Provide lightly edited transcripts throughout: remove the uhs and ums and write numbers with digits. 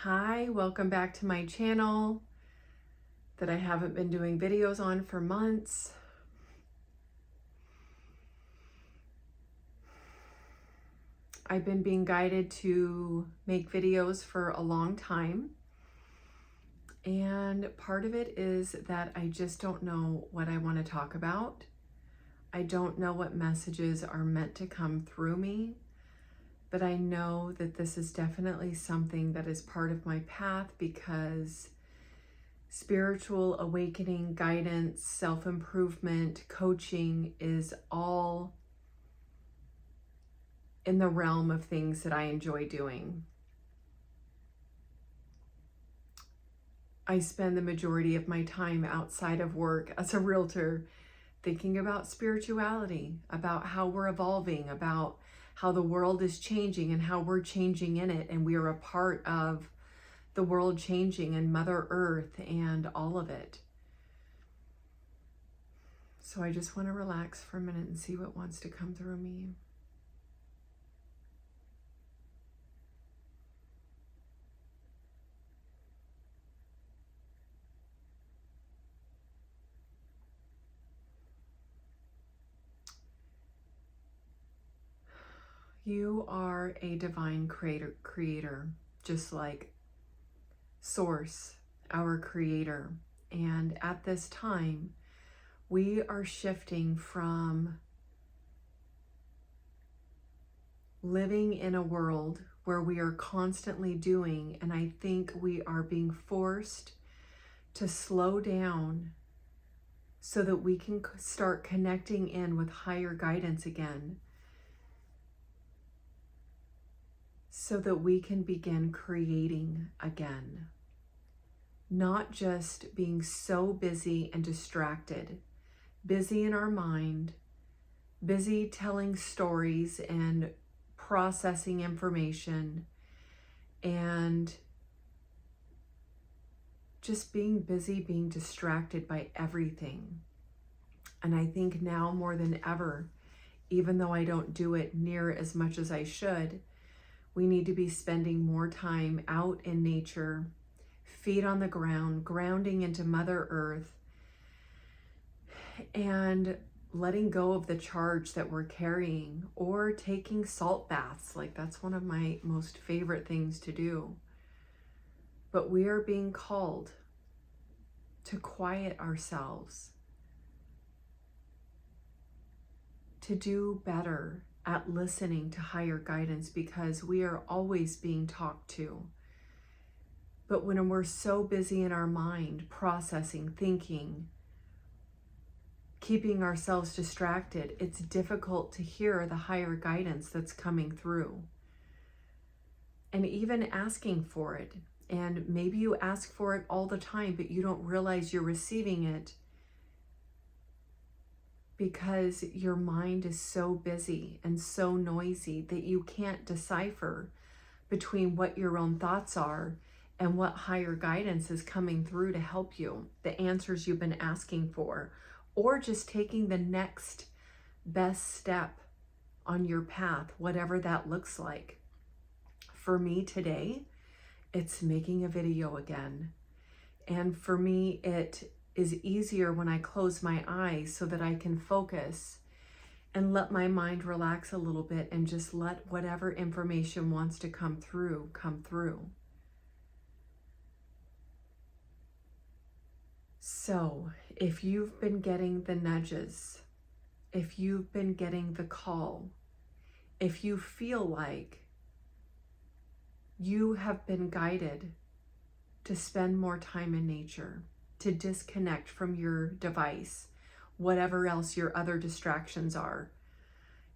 Hi, welcome back to my channel that I haven't been doing videos on for months. I've been being guided to make videos for a long time. And part of it is that I just don't know what I want to talk about. I don't know what messages are meant to come through me, but I know that this is definitely something that is part of my path because spiritual awakening, guidance, self-improvement, coaching is all in the realm of things that I enjoy doing. I spend the majority of my time outside of work as a realtor thinking about spirituality, about how we're evolving, about how the world is changing and how we're changing in it. And we are a part of the world changing and Mother Earth and all of it. So I just want to relax for a minute and see what wants to come through me. You are a divine creator, just like Source, our creator. And at this time, we are shifting from living in a world where we are constantly doing, and I think we are being forced to slow down so that we can start connecting in with higher guidance again, so that we can begin creating again. Not just being so busy and distracted, busy in our mind, busy telling stories and processing information, and just being busy, being distracted by everything. And I think now more than ever, even though I don't do it near as much as I should, we need to be spending more time out in nature, feet on the ground, grounding into Mother Earth, and letting go of the charge that we're carrying, or taking salt baths. Like, that's one of my most favorite things to do. But we are being called to quiet ourselves, to do better at listening to higher guidance, because we are always being talked to. But when we're so busy in our mind, processing, thinking, keeping ourselves distracted, it's difficult to hear the higher guidance that's coming through. And even asking for it. And maybe you ask for it all the time, but you don't realize you're receiving it because your mind is so busy and so noisy that you can't decipher between what your own thoughts are and what higher guidance is coming through to help you, the answers you've been asking for, or just taking the next best step on your path, whatever that looks like. For me today, it's making a video again. And for me, it is easier when I close my eyes so that I can focus and let my mind relax a little bit and just let whatever information wants to come through, come through. So if you've been getting the nudges, if you've been getting the call, if you feel like you have been guided to spend more time in nature, to disconnect from your device, whatever else your other distractions are.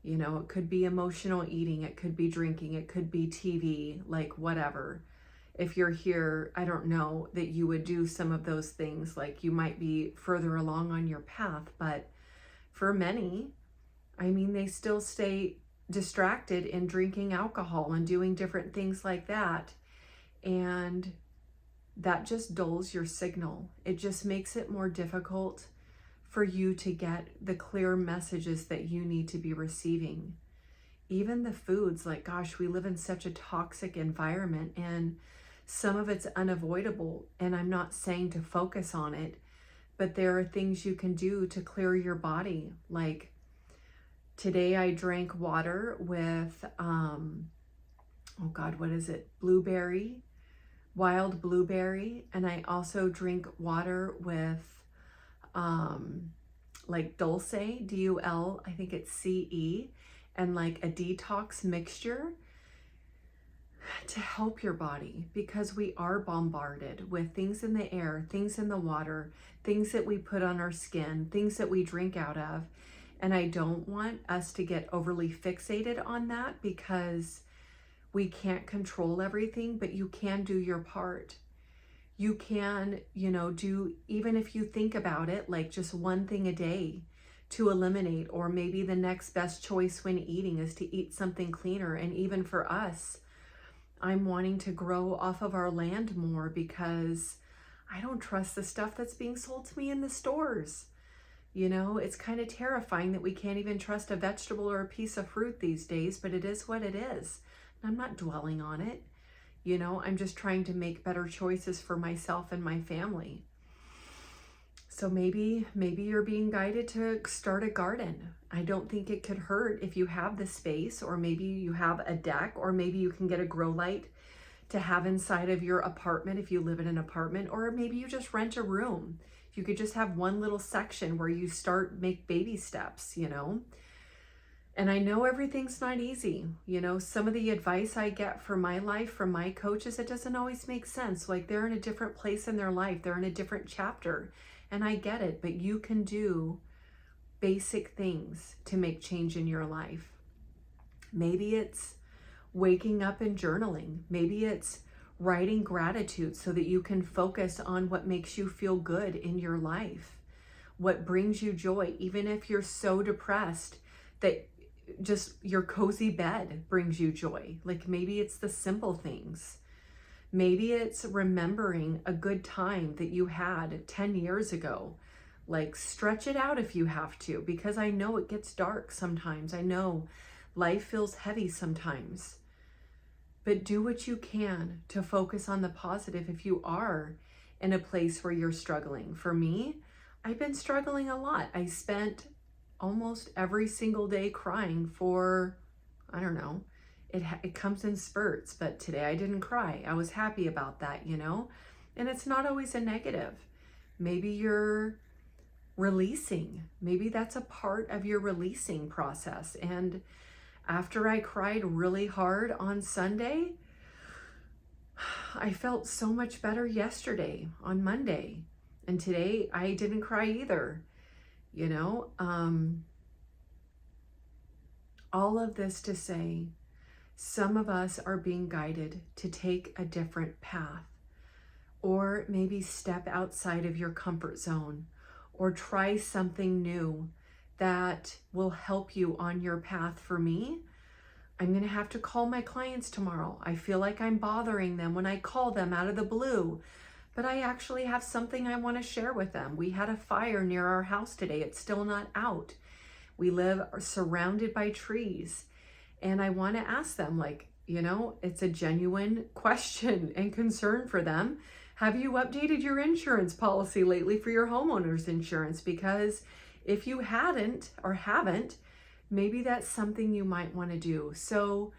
You know, it could be emotional eating, it could be drinking, it could be TV, like whatever. If you're here, I don't know that you would do some of those things, like you might be further along on your path, but for many, I mean, they still stay distracted in drinking alcohol and doing different things like that. And that just dulls your signal. It just makes it more difficult for you to get the clear messages that you need to be receiving. Even the foods, like, gosh, we live in such a toxic environment, and Some of it's unavoidable, and I'm not saying to focus on it, but there are things you can do to clear your body. Like today I drank water with, oh God, what is it? Blueberry, wild blueberry. And I also drink water with like dulce, D-U-L, I think it's C-E, and like a detox mixture to help your body, because we are bombarded with things in the air, things in the water, things that we put on our skin, things that we drink out of. And I don't want us to get overly fixated on that, because we can't control everything, but you can do your part. You can, do, even if you think about it, like just one thing a day to eliminate, or maybe the next best choice when eating is to eat something cleaner. And even for us, I'm wanting to grow off of our land more, because I don't trust the stuff that's being sold to me in the stores. It's kind of terrifying that we can't even trust a vegetable or a piece of fruit these days, but it is what it is. I'm not dwelling on it. I'm just trying to make better choices for myself and my family. So maybe you're being guided to start a garden. I don't think it could hurt if you have the space, or maybe you have a deck, or maybe you can get a grow light to have inside of your apartment if you live in an apartment, or maybe you just rent a room. You could just have one little section where you make baby steps, And I know everything's not easy. Some of the advice I get for my life from my coaches, it doesn't always make sense. Like they're in a different place in their life. They're in a different chapter. And I get it, but you can do basic things to make change in your life. Maybe it's waking up and journaling. Maybe it's writing gratitude so that you can focus on what makes you feel good in your life, what brings you joy, even if you're so depressed that just your cozy bed brings you joy. Like maybe it's the simple things. Maybe it's remembering a good time that you had 10 years ago. Like stretch it out if you have to, because I know it gets dark sometimes. I know life feels heavy sometimes. But do what you can to focus on the positive if you are in a place where you're struggling. For me, I've been struggling a lot. I spent almost every single day crying for, I don't know, it comes in spurts, but today I didn't cry. I was happy about that, And it's not always a negative. Maybe you're releasing. Maybe that's a part of your releasing process. And after I cried really hard on Sunday, I felt so much better yesterday on Monday. And today I didn't cry either. All of this to say, some of us are being guided to take a different path, or maybe step outside of your comfort zone, or try something new that will help you on your path. For me, I'm going to have to call my clients tomorrow. I feel like I'm bothering them when I call them out of the blue, but I actually have something I want to share with them. We had a fire near our house today. It's still not out. We live surrounded by trees, and I want to ask them, it's a genuine question and concern for them. Have you updated your insurance policy lately for your homeowner's insurance? Because if you hadn't or haven't, maybe that's something you might want to do. So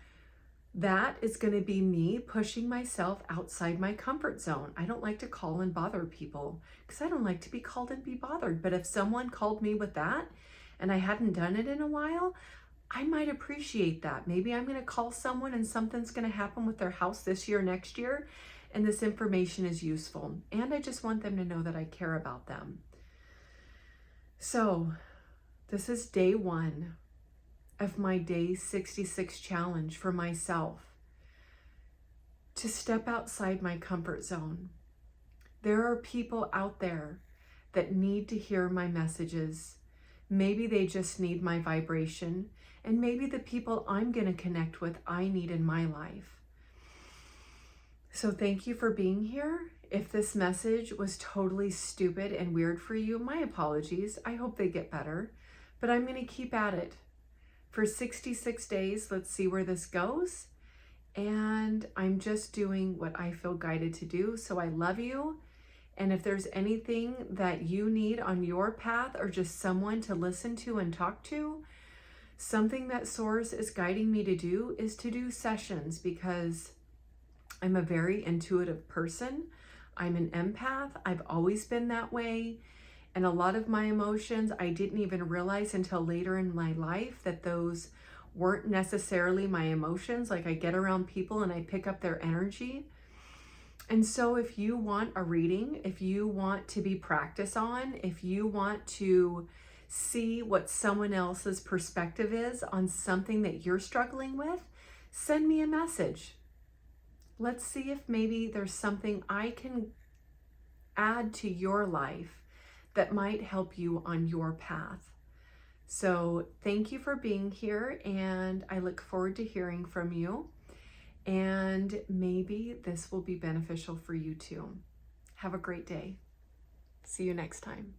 that is going to be me pushing myself outside my comfort zone. I don't like to call and bother people because I don't like to be called and be bothered. But if someone called me with that and I hadn't done it in a while, I might appreciate that. Maybe I'm going to call someone and something's going to happen with their house this year, next year, and this information is useful. And I just want them to know that I care about them. So this is day 1 of my day 66 challenge for myself, to step outside my comfort zone. There are people out there that need to hear my messages. Maybe they just need my vibration, and maybe the people I'm going to connect with, I need in my life. So thank you for being here. If this message was totally stupid and weird for you, my apologies. I hope they get better, but I'm going to keep at it. For 66 days, let's see where this goes. and I'm just doing what I feel guided to do. So I love you. And if there's anything that you need on your path, or just someone to listen to and talk to, something that Source is guiding me to do is to do sessions, because I'm a very intuitive person. I'm an empath. I've always been that way. And a lot of my emotions, I didn't even realize until later in my life that those weren't necessarily my emotions. Like, I get around people and I pick up their energy. And so if you want a reading, if you want to be practice on, if you want to see what someone else's perspective is on something that you're struggling with, send me a message. Let's see if maybe there's something I can add to your life that might help you on your path. So thank you for being here, and I look forward to hearing from you. And maybe this will be beneficial for you too. Have a great day. See you next time.